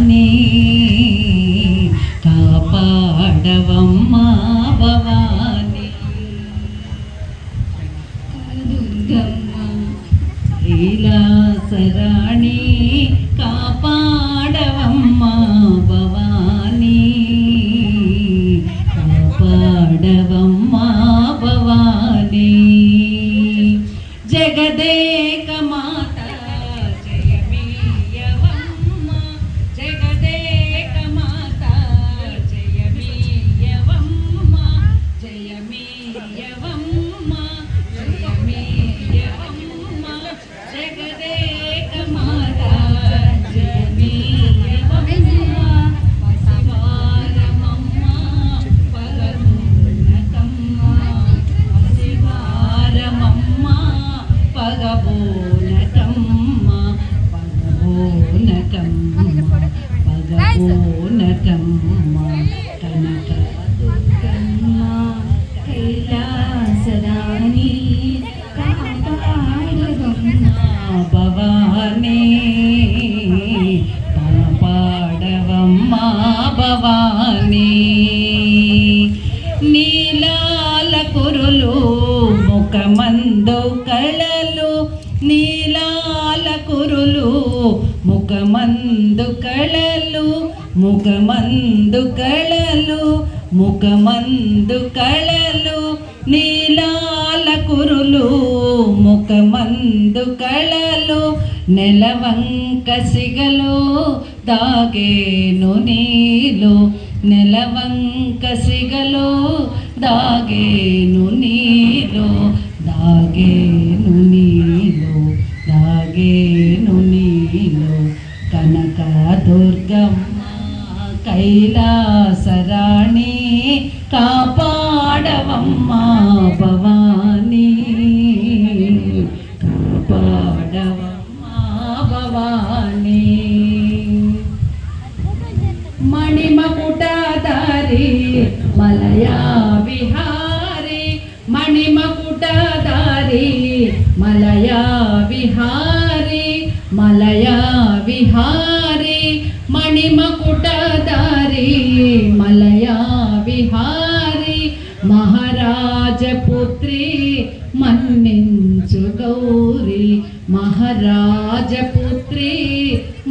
భవానీ కాపాడవమ్మా భవానీ దుర్గమ్మ కైలాసరాణి కాపాడవమ్మా భవానీ కాపాడవమ్మా భవానీ జగదేక మాత జయమీయవమ్మ జగదేక మాత జయమీయవమ్మ జయమీయవమ్మ జయమీయవమ్మ జగదేక మాత జయమీయవమ్మ పసివారమమ్మ పగమున్నతమ్మ పసివారమమ్మ పగబోనకమ్మ పగబోనకమ్మ కనక దుర్గమ్మ కైలాసరాణి కాపాడవమ్మ భవానీ కాపాడవమ్మ భవానీ నీలాల కురులు ముఖమందు కళలు నీలాల కురులు ముఖమందు కళలు ముఖమందు కళలు ముఖమందు కళలు నీలాల కురులు ముఖమందు కళలు నెలవంక సిగలు దాగేను నీలో నెలవంక సిగలు దాగేను నీలో దాగేను నీలో దాగేను నీలో కనక దుర్గమ్మ కైలాసరాణి కాపాడవమ్మ భవానీ కాపాడవమ్మ భవానీ మణిమకుటధారి మలయా విహారి మణిమకుటధారి మలయా విహారి మలయా విహారి మణిమకుటధారి మలయా విహారి మహారాజపుత్రి మన్నించు గౌరి మహారాజపుత్రి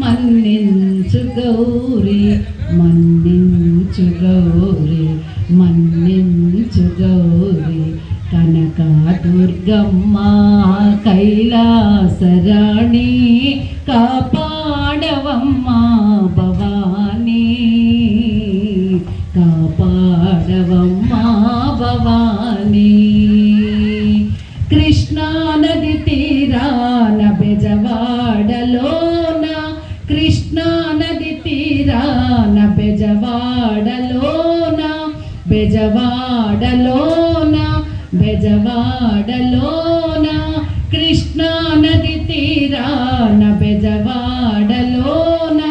మన్నించు గౌరి మన్నించు గౌరి మన్నించు గౌరి కనక దుర్గమ్మ కైలాసరాణి కాపాడవమ్మ భవానీ కాపాడవమ్మ భవానీ కృష్ణా నది తీరాన బెజవాడలోన కృష్ణా నది తీరాన బెజవాడలోన బెజవాడలోన బెజవాడలోన కృష్ణా నది తీరాన బెజవాడలోన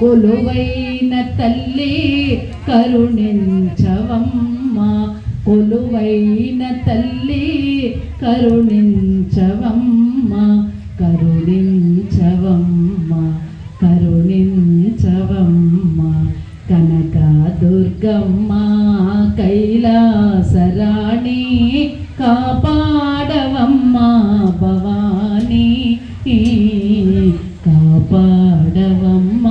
కొలువైన తల్లి కరుణించవమ్మ కొలువైన తల్లి కరుణించవమ్మ కరుణించవమ్మ కరుణించవమ్మ కనక దుర్గమ్మ కైలాసరాణి కాపాడవమ్మ భవానీ కాపాడవమ్మ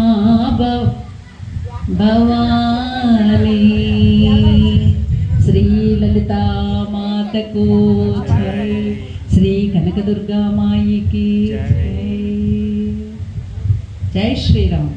భవానీ శ్రీ లలితా మాతకు జై శ్రీ కనకదుర్గా మాయికి జై జై శ్రీరామ్।